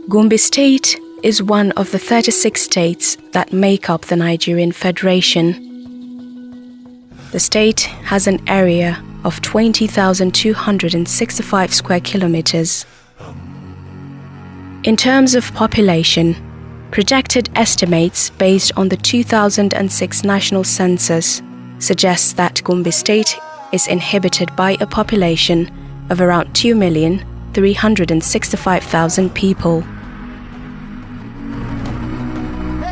Gombe State is one of the 36 states that make up the Nigerian Federation. The state has an area of 20,265 square kilometers. In terms of population, projected estimates based on the 2006 national census suggest that Gombe State is inhabited by a population of around 2,365,000 people.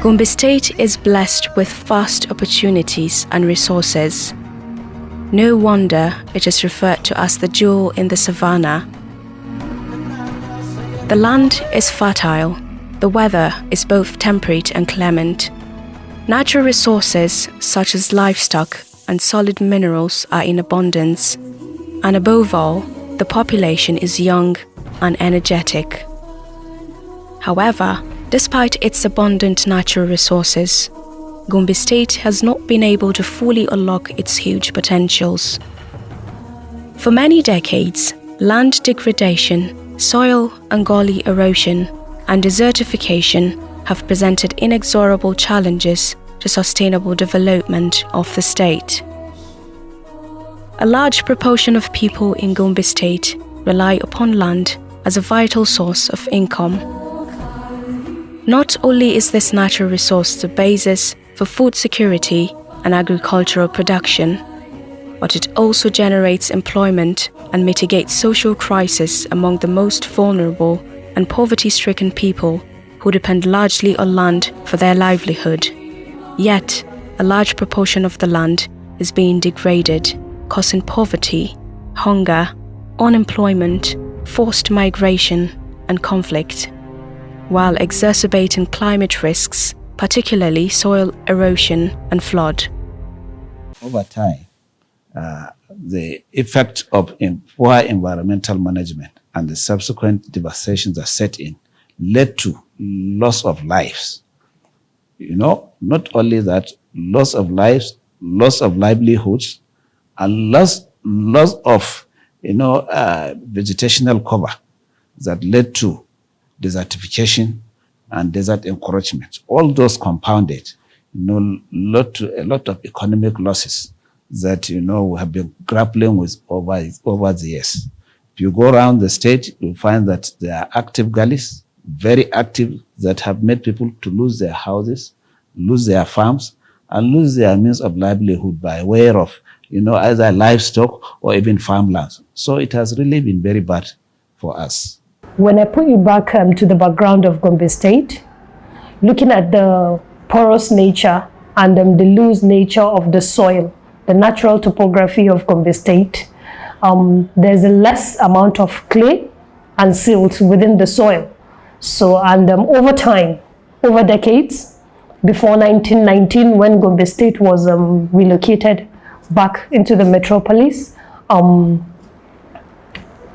Gombe State is blessed with vast opportunities and resources. No wonder it is referred to as the jewel in the savannah. The land is fertile. The weather is both temperate and clement. Natural resources such as livestock and solid minerals are in abundance. And above all, the population is young and energetic. However, despite its abundant natural resources, Gombe State has not been able to fully unlock its huge potentials. For many decades, land degradation, soil and gully erosion, and desertification have presented inexorable challenges to sustainable development of the state. A large proportion of people in Gombe State rely upon land as a vital source of income. Not only is this natural resource the basis for food security and agricultural production, but it also generates employment and mitigates social crisis among the most vulnerable and poverty-stricken people who depend largely on land for their livelihood. Yet, a large proportion of the land is being degraded, causing poverty, hunger, unemployment, forced migration, and conflict, while exacerbating climate risks, particularly soil erosion and flood. Over time, the effect of poor environmental management and the subsequent devastations that set in led to loss of lives. Not only that, loss of lives, loss of livelihoods, and loss of vegetational cover that led to desertification and desert encroachment. All those compounded, a lot of economic losses that we have been grappling with over the years. If you go around the state, you'll find that there are active gullies, very active, that have made people to lose their houses, lose their farms, and lose their means of livelihood by way of either livestock or even farmlands. So it has really been very bad for us. When I put you back to the background of Gombe State, looking at the porous nature and the loose nature of the soil, the natural topography of Gombe State, there's a less amount of clay and silt within the soil. So, over time, over decades, before 1919, when Gombe State was relocated back into the metropolis,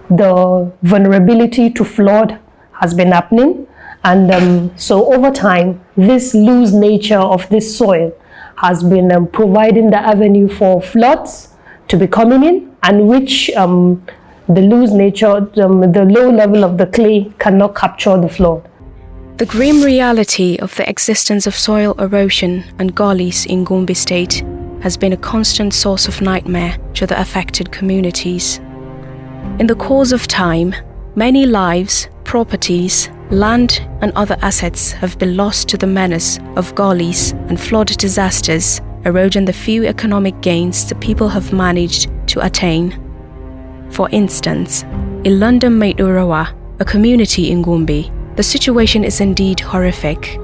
the vulnerability to flood has been happening. And so over time, this loose nature of this soil has been providing the avenue for floods to be coming in, and which the loose nature, the low level of the clay cannot capture the flood. The grim reality of the existence of soil erosion and gullies in Gombe State has been a constant source of nightmare to the affected communities. In the course of time, many lives, properties, land and other assets have been lost to the menace of gullies and flood disasters, eroding the few economic gains the people have managed to attain. For instance, in London Maidurawa, a community in Gombe, the situation is indeed horrific.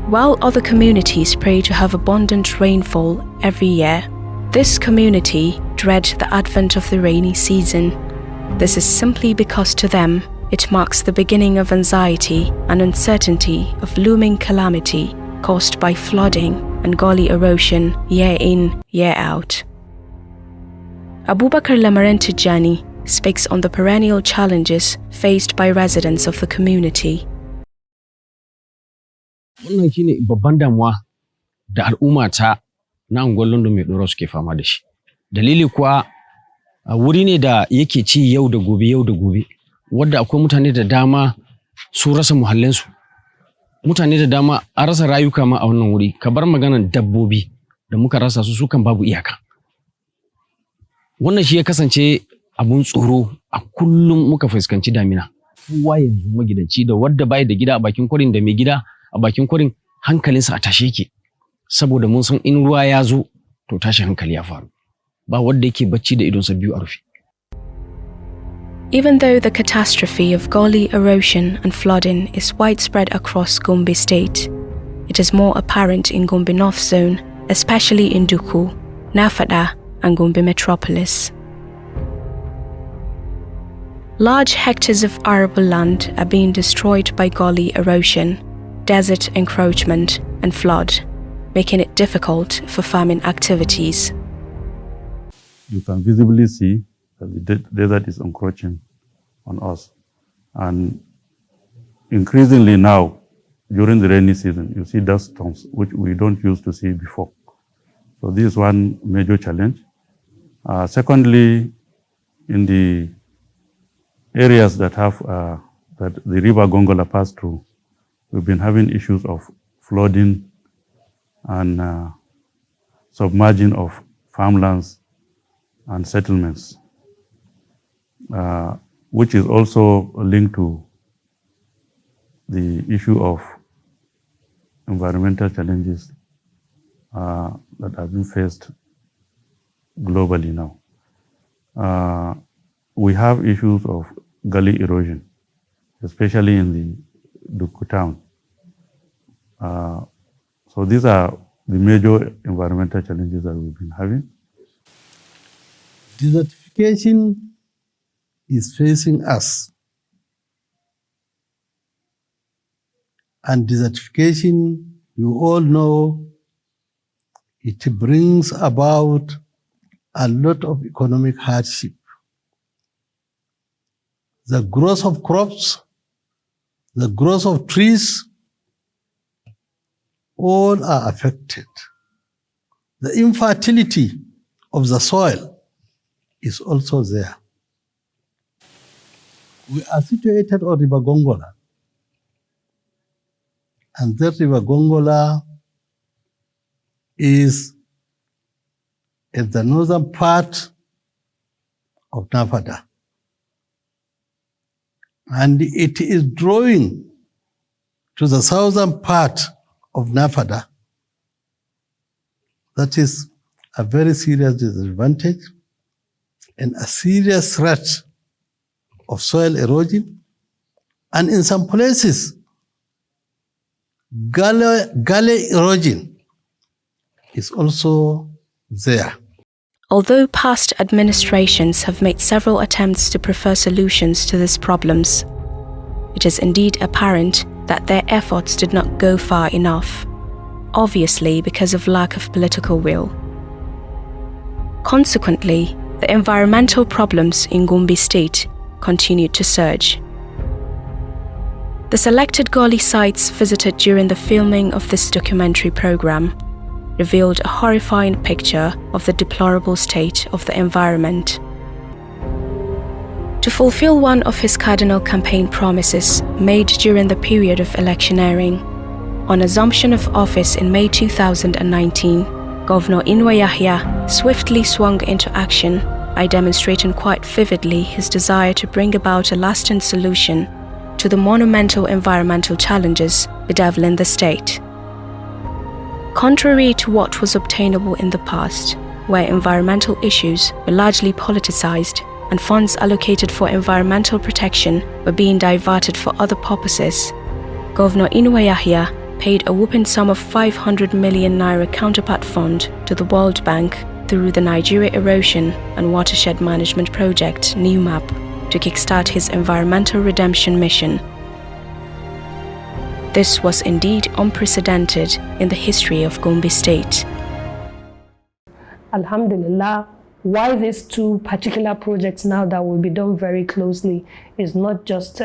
While other communities pray to have abundant rainfall every year, this community dread the advent of the rainy season. This is simply because to them, it marks the beginning of anxiety and uncertainty of looming calamity caused by flooding and gully erosion year in, year out. Abubakar Lamaren Tijani speaks on the perennial challenges faced by residents of the community. Wannan shine babban damuwa da al'umma ta na unguwar London mai doro suke fama da shi. Dalili kuwa wuri ne da yake ci yau da gobe. wadda akwai mutane da dama su rasa muhallinsu. Mutane da dama an rasa rayuka ma a wannan wuri, ka bar maganar dabbobi da muka rasa su kan babu iyaka. Wannan shi ya kasance abun tsoro a kullum muka fuskanci damina. Kowa yanzu magidanci da wadda bai da gida a bakin kwarin da mai gida a bakin kwarin hankalinsa a tashe yake. Saboda mun san in ruwa ya zo to tashi hankali ya faru. Ba wadda yake bacci da idonsa biyu a rufe. Even though the catastrophe of gully erosion and flooding is widespread across Gombe State, it is more apparent in Gombe North Zone, especially in Duku, Nafada, and Gombe Metropolis. Large hectares of arable land are being destroyed by gully erosion, desert encroachment, and flood, making it difficult for farming activities. You can visibly see that the desert is encroaching on us. And increasingly now, during the rainy season, you see dust storms, which we don't used to see before. So this is one major challenge. Secondly, in the areas that have that the river Gongola passed through, we've been having issues of flooding and submerging of farmlands and settlements, which is also linked to the issue of environmental challenges that are being faced globally now. We have issues of gully erosion, especially in the Duku town. So these are the major environmental challenges that we've been having. Desertification is facing us. And desertification, you all know, it brings about a lot of economic hardship. The growth of crops, the growth of trees, all are affected. The infertility of the soil is also there. We are situated on River Gongola, and that River Gongola is in the northern part of Nafada. And it is drawing to the southern part of Nafada. That is a very serious disadvantage and a serious threat of soil erosion. And in some places, gully erosion is also there. Although past administrations have made several attempts to prefer solutions to these problems, it is indeed apparent that their efforts did not go far enough, obviously because of lack of political will. Consequently, the environmental problems in Gombe State continued to surge. The selected gully sites visited during the filming of this documentary program revealed a horrifying picture of the deplorable state of the environment. To fulfill one of his cardinal campaign promises made during the period of electioneering, on assumption of office in May 2019, Governor Inwa Yahya swiftly swung into action by demonstrating quite vividly his desire to bring about a lasting solution to the monumental environmental challenges bedeviling the state. Contrary to what was obtainable in the past, where environmental issues were largely politicized and funds allocated for environmental protection were being diverted for other purposes, Governor Inwa Yahya paid a whopping sum of 500 million naira counterpart fund to the World Bank through the Nigeria Erosion and Watershed Management Project (NEWMAP) to kickstart his environmental redemption mission. This was indeed unprecedented in the history of Gombe State. Alhamdulillah, why these two particular projects now that will be done very closely is not just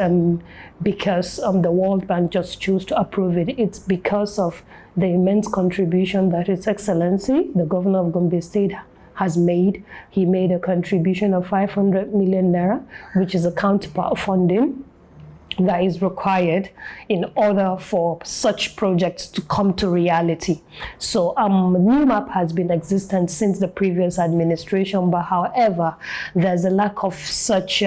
because the World Bank just chose to approve it. It's because of the immense contribution that His Excellency, the Governor of Gombe State, has made. He made a contribution of 500 million naira, which is a counterpart funding that is required in order for such projects to come to reality. So New Map has been existent since the previous administration, but however, there's a lack of such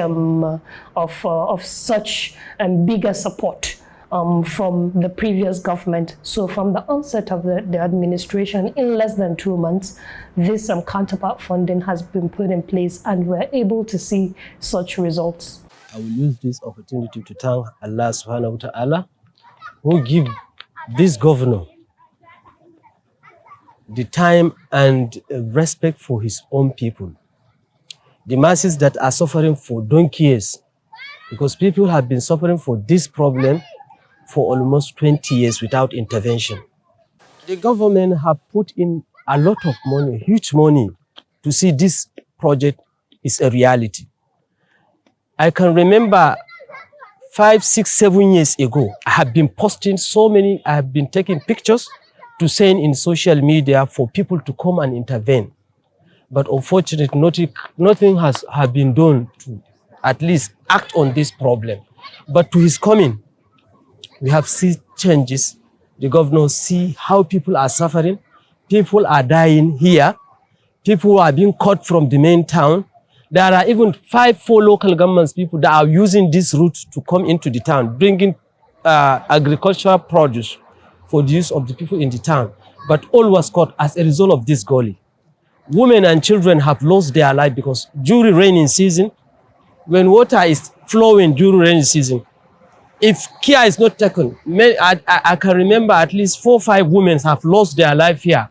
bigger support from the previous government. So from the onset of the administration, in less than 2 months, this counterpart funding has been put in place, and we're able to see such results. I will use this opportunity to thank Allah subhanahu wa ta'ala, who give this governor the time and respect for his own people. The masses that are suffering for donkey years, because people have been suffering for this problem for almost 20 years without intervention. The government have put in a lot of money, huge money, to see this project is a reality. I can remember 5, 6, 7 years ago, I have been posting I have been taking pictures to send in social media for people to come and intervene. But unfortunately, nothing has been done to at least act on this problem. But to his coming, we have seen changes. The governor see how people are suffering. People are dying here. People are being cut from the main town. There are even 4 local governments people that are using this route to come into the town, bringing agricultural produce for the use of the people in the town. But all was cut as a result of this gully. Women and children have lost their life because during rainy season, when water is flowing during rainy season, if care is not taken, I can remember at least 4 or 5 women have lost their life here.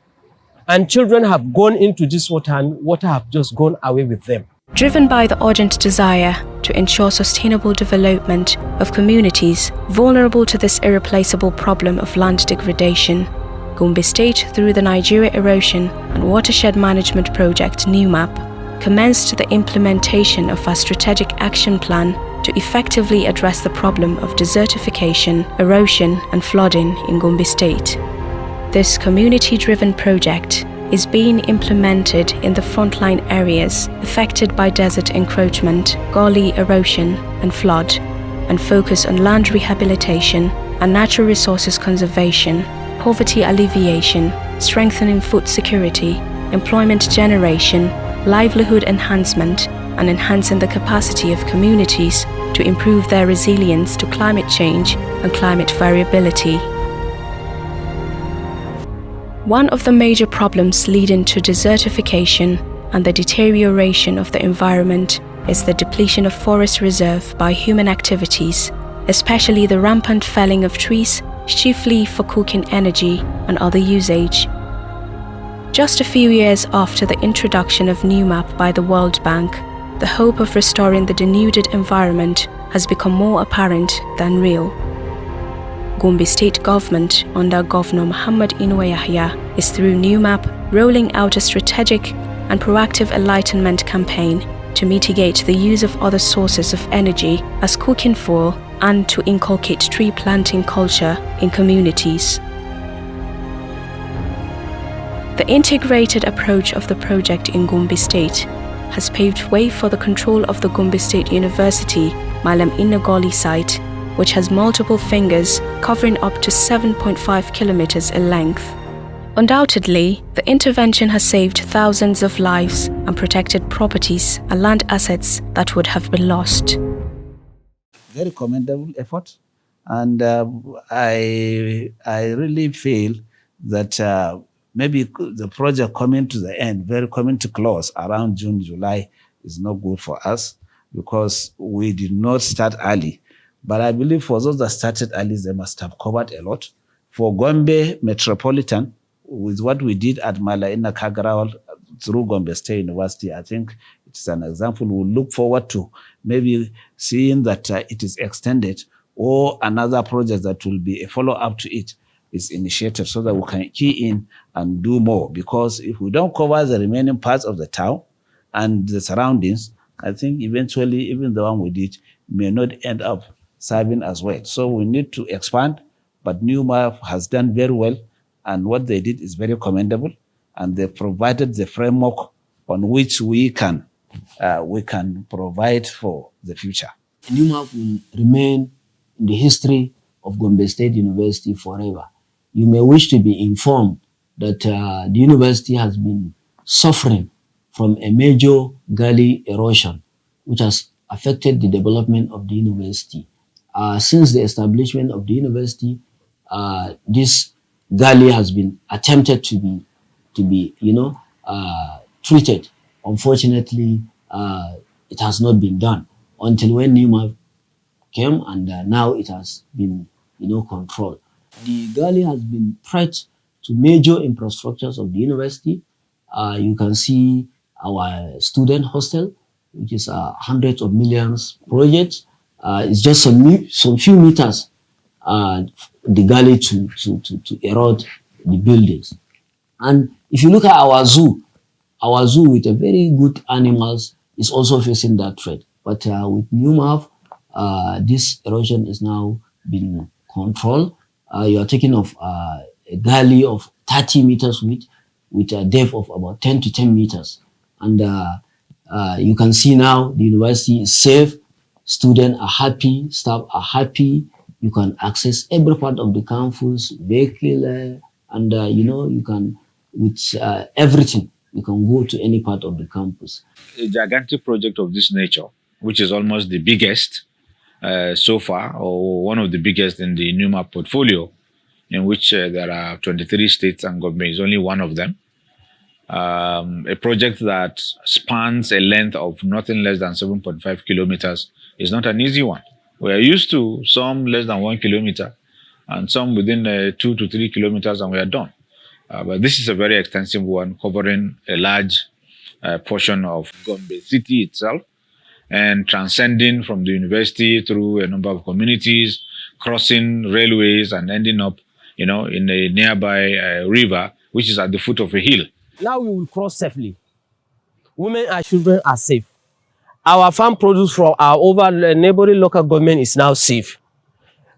And children have gone into this water, and water have just gone away with them. Driven by the urgent desire to ensure sustainable development of communities vulnerable to this irreplaceable problem of land degradation, Gombe State, through the Nigeria Erosion and Watershed Management Project NEWMAP, commenced the implementation of a strategic action plan to effectively address the problem of desertification, erosion and flooding in Gombe State. This community-driven project is being implemented in the frontline areas affected by desert encroachment, gully erosion and flood, and focus on land rehabilitation and natural resources conservation, poverty alleviation, strengthening food security, employment generation, livelihood enhancement, and enhancing the capacity of communities to improve their resilience to climate change and climate variability. One of the major problems leading to desertification and the deterioration of the environment is the depletion of forest reserve by human activities, especially the rampant felling of trees, chiefly for cooking energy and other usage. Just a few years after the introduction of NEWMAP by the World Bank, the hope of restoring the denuded environment has become more apparent than real. Gombe State government under Governor Muhammad Inuwa Yahya is through NEWMAP rolling out a strategic and proactive enlightenment campaign to mitigate the use of other sources of energy as cooking fuel and to inculcate tree planting culture in communities. The integrated approach of the project in Gombe State has paved way for the control of the Gombe State University Malam Inagoli site, which has multiple fingers covering up to 7.5 kilometers in length. Undoubtedly, the intervention has saved thousands of lives and protected properties and land assets that would have been lost. Very commendable effort, and I really feel that maybe the project coming to the end, coming to close around June, July is not good for us because we did not start early. But I believe for those that started early, they must have covered a lot. For Gombe Metropolitan, with what we did at Malaina Kagrawal through Gombe State University, I think it's an example. We'll look forward to maybe seeing that it is extended, or another project that will be a follow-up to it is initiated so that we can key in and do more. Because if we don't cover the remaining parts of the town and the surroundings, I think eventually even the one we did may not end up serving as well. So we need to expand, but NEWMAP has done very well, and what they did is very commendable, and they provided the framework on which we can provide for the future. NUMAP will remain in the history of Gombe State University forever. You may wish to be informed that the university has been suffering from a major gully erosion, which has affected the development of the university. Since the establishment of the university, this gully has been attempted to be treated. Unfortunately, it has not been done until when NUMAP came, and now it has been, controlled. The gully has been threat to major infrastructures of the university. You can see our student hostel, which is hundreds of millions project. It's just some few meters the gully to erode the buildings. And if you look at our zoo with a very good animals is also facing that threat. But with NUMAP, this erosion is now being controlled. You are taking of a gully of 30 meters width with a depth of about 10 to 10 meters. And you can see now the university is safe, students are happy, staff are happy. You can access every part of the campus, vehicle, and you can, with everything, you can go to any part of the campus. A gigantic project of this nature, which is almost the biggest so far, or one of the biggest in the NUMAP portfolio, in which there are 23 states and Gombe is only one of them. A project that spans a length of nothing less than 7.5 kilometers is not an easy one. We are used to some less than 1 kilometer and some within 2 to 3 kilometers and we are done. But this is a very extensive one covering a large portion of Gombe city itself and transcending from the university through a number of communities, crossing railways and ending up, in a nearby river, which is at the foot of a hill. Now we will cross safely. Women and children are safe. Our farm produce from our over neighboring local government is now safe.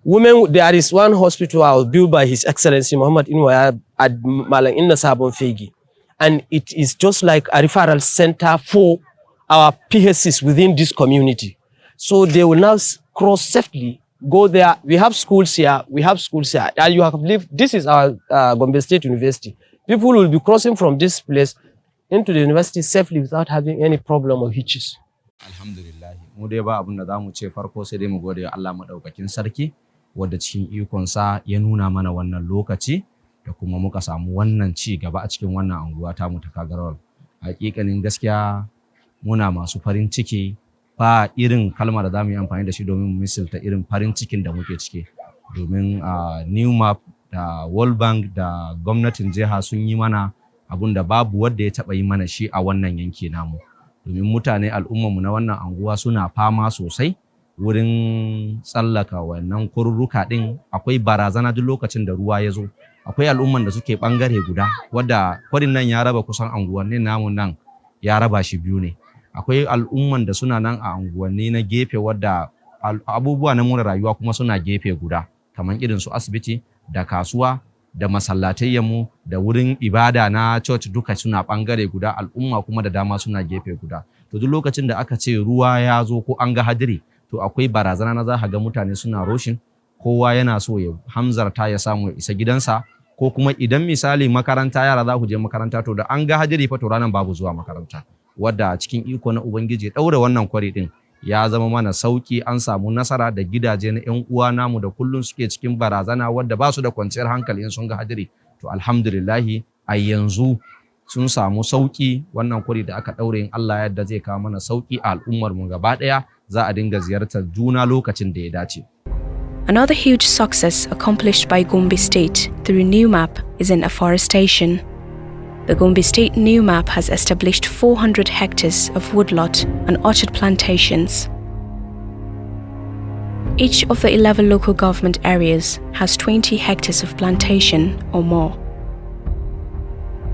Women, there is one hospital built by His Excellency Muhammad Inwaya at Malang Inna Sabon Fegi. And it is just like a referral center for our PHCs within this community. So they will now cross safely, go there. We have schools here, And you have lived, this is our Gombe State University. People will be crossing from this place into the university safely without having any problem or hitches. Alhamdulillah, mu dai ba abin da za mu ce farko sai dai mu gode wa Allah madaukakin sarki wadda cikin ikonsa ya nuna mana wannan lokaci da kuma muka samu wannan ci gaba a cikin wannan anguwa ta mu ta Kagarwal. Hakikanin gaskiya muna masu farin ciki, ba irin kalma da zamu yi amfani da shi domin mu misalta irin farin cikin da muke ciki, domin NUMAP da World Bank da gwamnatin jiha sun yi mana abun da babu wanda ya taba yi mana shi a wannan yanki namu. Domin mutane al'ummarmu na wannan anguwa suna fama sosai wurin tsallaka wannan kururruka din. Akwai barazana duk lokacin da ruwa ya zo. Akwai al'umman da suke bangare guda wadda kwarin nan ya raba kusan anguwannin namu nan ya raba shi biyu ne. Akwai al'umman da suna nan a anguwanni na gefe wadda abubuwa na more rayuwa kuma suna gefe guda, kamar irin su asibiti da kasuwa da masallatayyanmu da wurin ibada na church duka suna bangare guda, al'umma kuma da dama suna gefe guda. To duk lokacin da aka ce ruwa ya zo ko an ga hadiri, to akwai barazana na za ka ga mutane suna roshin, kowa yana so ya hamzarta ya samu ya isa gidansa, ko kuma idan misali makaranta yara za ku je makaranta to da an ga hadiri fa to ranan babu zuwa makaranta, wadda cikin iko na ubangiji daure wannan kwari din ya zama mana sauki. An samu nasara da gidaje na ƴan uwa namu da kullun suke cikin barazana wadda ba su da kwanciyar hankali in sun ga hadiri, to alhamdulillah a yanzu sun samu sauki. Wannan kwari da aka daure in Allah yadda zai kawo mana sauki a al'ummar mu gaba daya, za a dinga ziyartar juna lokacin da ya dace. Another huge success accomplished by Gombe State through NUMAP is in afforestation. The Gombe State NUMAP has established 400 hectares of woodlot and orchard plantations. Each of the 11 local government areas has 20 hectares of plantation or more.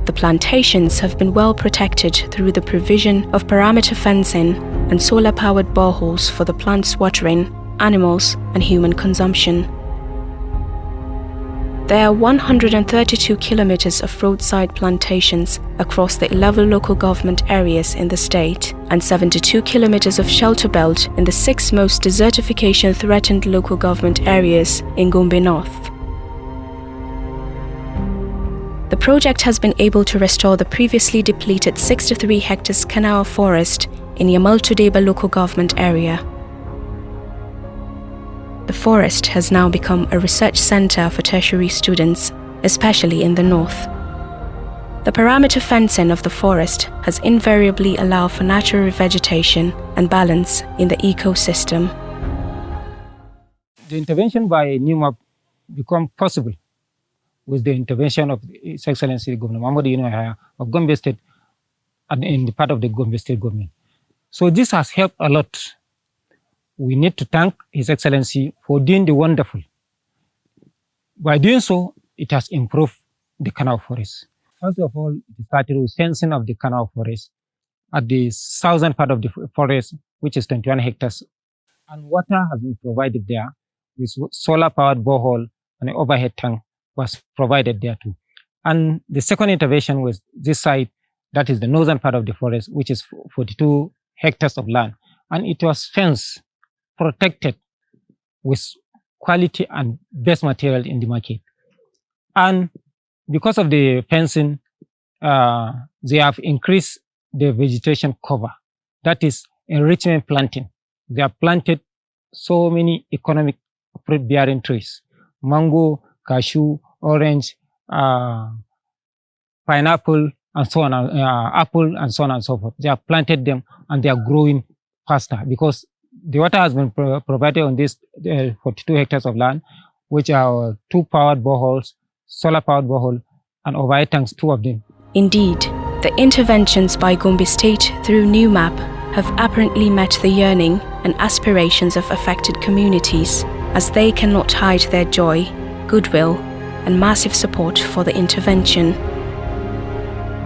The plantations have been well protected through the provision of perimeter fencing and solar-powered boreholes for the plants' watering, animals, and human consumption. There are 132 kilometers of roadside plantations across the 11 local government areas in the state and 72 kilometers of shelter belt in the 6 most desertification-threatened local government areas in Gombe North. The project has been able to restore the previously depleted 63 hectares canal forest in Yamal Tudeba local government area. The forest has now become a research center for tertiary students, especially in the north. The perimeter fencing of the forest has invariably allowed for natural revegetation and balance in the ecosystem. The intervention by NUMAP become possible with the intervention of His Excellency Governor Mahmoud Yahya of Gombe State and in the part of the Gombe State government. So this has helped a lot. We need to thank His Excellency for doing the wonderful. By doing so, it has improved the canal forest. First of all, it started with fencing of the canal forest at the southern part of the forest, which is 21 hectares. And water has been provided there with solar-powered borehole and an overhead tank was provided there too. And the second intervention was this side, that is the northern part of the forest, which is 42 hectares of land. And it was fenced, protected with quality and best material in the market. And because of the fencing, they have increased the vegetation cover. That is enrichment planting. They have planted so many economic fruit-bearing trees: mango, cashew, orange, pineapple, and so on, apple, and so on and so forth. They have planted them and they are growing faster because the water has been provided on this 42 hectares of land, which are 2 powered boreholes, solar powered borehole, and overhead tanks, 2 of them. Indeed, the interventions by Gombe State through NUMAP have apparently met the yearning and aspirations of affected communities, as they cannot hide their joy, goodwill, and massive support for the intervention.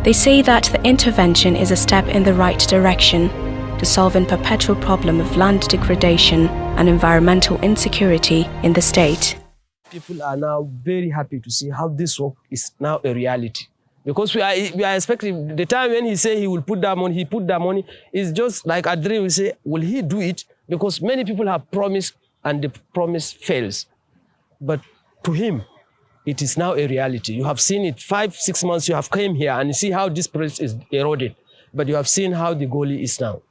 They say that the intervention is a step in the right direction to solving perpetual problem of land degradation and environmental insecurity in the state. People are now very happy to see how this work is now a reality. Because we are expecting, the time when he say he will put that money, he put that money, it's just like a dream. We say, will he do it? Because many people have promised and the promise fails. But to him, it is now a reality. You have seen it 5-6 months, you have come here and you see how this place is eroded. But you have seen how the goalie is now.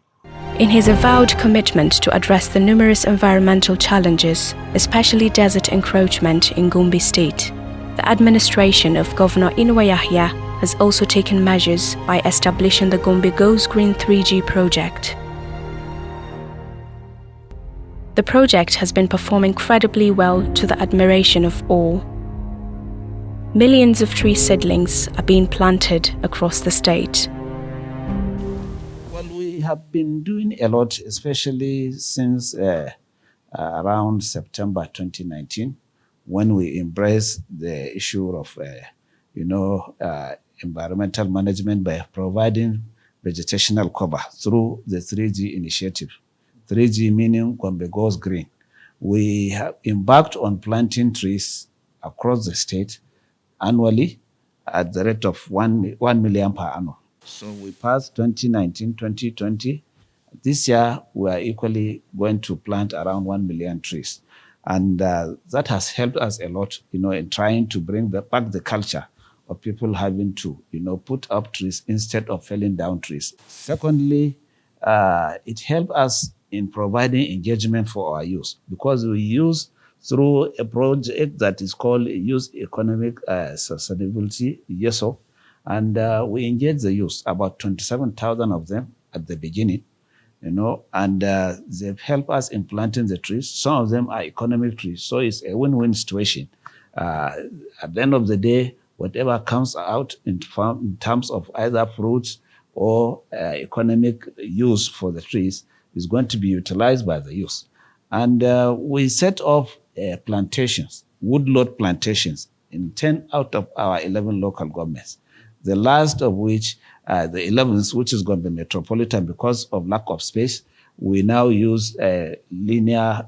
In his avowed commitment to address the numerous environmental challenges, especially desert encroachment in Gombe State, the administration of Governor Inwa Yahya has also taken measures by establishing the Gombe Goes Green 3G project. The project has been performing incredibly well to the admiration of all. Millions of tree seedlings are being planted across the state. Well, we have been doing a lot, especially since around September 2019, when we embraced the issue of, environmental management by providing vegetational cover through the 3G initiative. 3G meaning Gombe Goes Green. We have embarked on planting trees across the state annually at the rate of 1 million per annum. So we passed 2019, 2020. This year, we are equally going to plant around 1 million trees. And that has helped us a lot, in trying to bring back the culture of people having to, put up trees instead of felling down trees. Secondly, it helped us in providing engagement for our youth, because we use through a project that is called Youth Economic Sustainability, YESO, and we engage the youth, about 27,000 of them at the beginning, and they've helped us in planting the trees. Some of them are economic trees, so it's a win-win situation. At the end of the day, whatever comes out in terms of either fruits or economic use for the trees is going to be utilized by the youth. And we set off plantations, woodlot plantations, in 10 out of our 11 local governments. The last of which, the 11th, which is Gombe Metropolitan, because of lack of space, we now use linear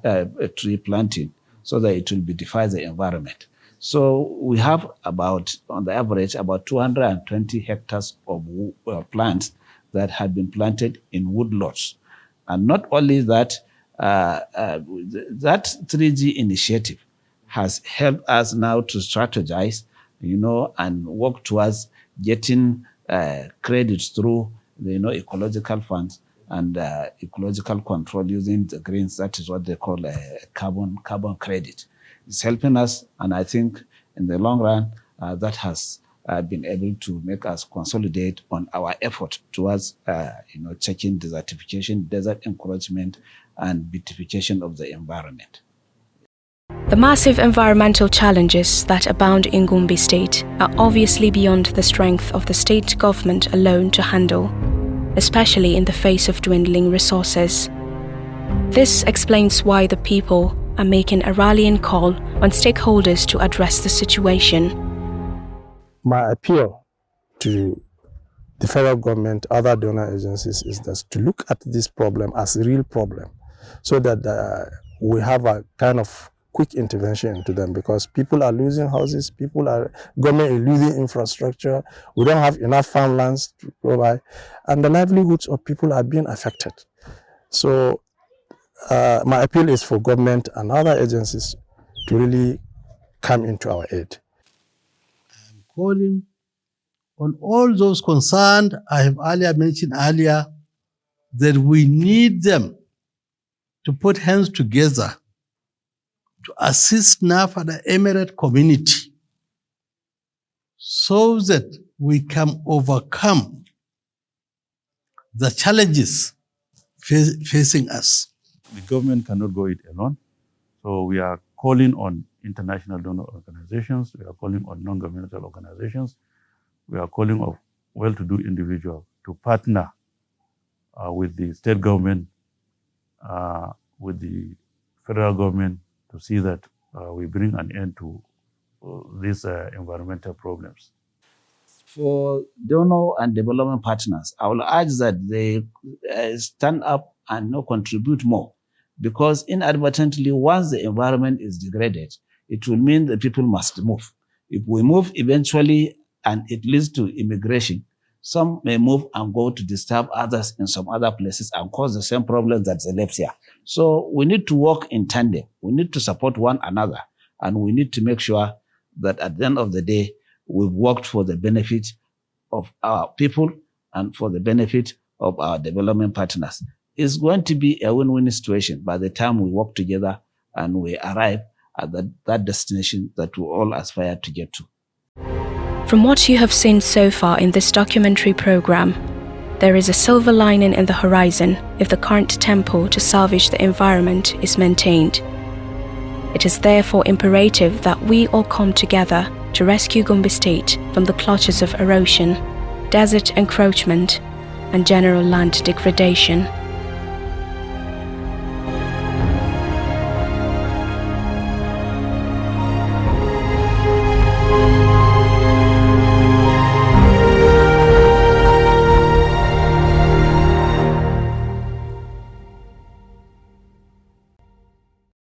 tree planting so that it will beautify the environment. So we have about, on the average, about 220 hectares of plants that have been planted in woodlots. And not only that, that 3G initiative has helped us now to strategize, and work towards getting credits through the, ecological funds and ecological control using the greens. That is what they call a carbon credit. It's helping us, and I think in the long run, that has been able to make us consolidate on our effort towards, checking desertification, desert encroachment, and beautification of the environment. The massive environmental challenges that abound in Gombe State are obviously beyond the strength of the state government alone to handle, especially in the face of dwindling resources. This explains why the people are making a rallying call on stakeholders to address the situation. My appeal to the federal government, other donor agencies, is that to look at this problem as a real problem, so that we have a kind of quick intervention into them, because people are losing houses, government is losing infrastructure, we don't have enough farmlands to go by, and the livelihoods of people are being affected. So my appeal is for government and other agencies to really come into our aid. I'm calling on all those concerned, I have mentioned earlier, that we need them to put hands together to assist NAF and the Emirate community so that we can overcome the challenges facing us. The government cannot go it alone. So we are calling on international donor organizations, we are calling on non-governmental organizations, we are calling on well-to-do individuals to partner with the state government, with the federal government, to see that we bring an end to these environmental problems. For donor and development partners, I will urge that they stand up and contribute more, because inadvertently, once the environment is degraded, it will mean that people must move. If we move eventually and it leads to immigration, some may move and go to disturb others in some other places and cause the same problems that they left here. So we need to work in tandem. We need to support one another, and we need to make sure that at the end of the day, we've worked for the benefit of our people and for the benefit of our development partners. It's going to be a win-win situation by the time we work together and we arrive at that destination that we all aspire to get to. From what you have seen so far in this documentary program, there is a silver lining in the horizon if the current tempo to salvage the environment is maintained. It is therefore imperative that we all come together to rescue Gombe State from the clutches of erosion, desert encroachment, and general land degradation.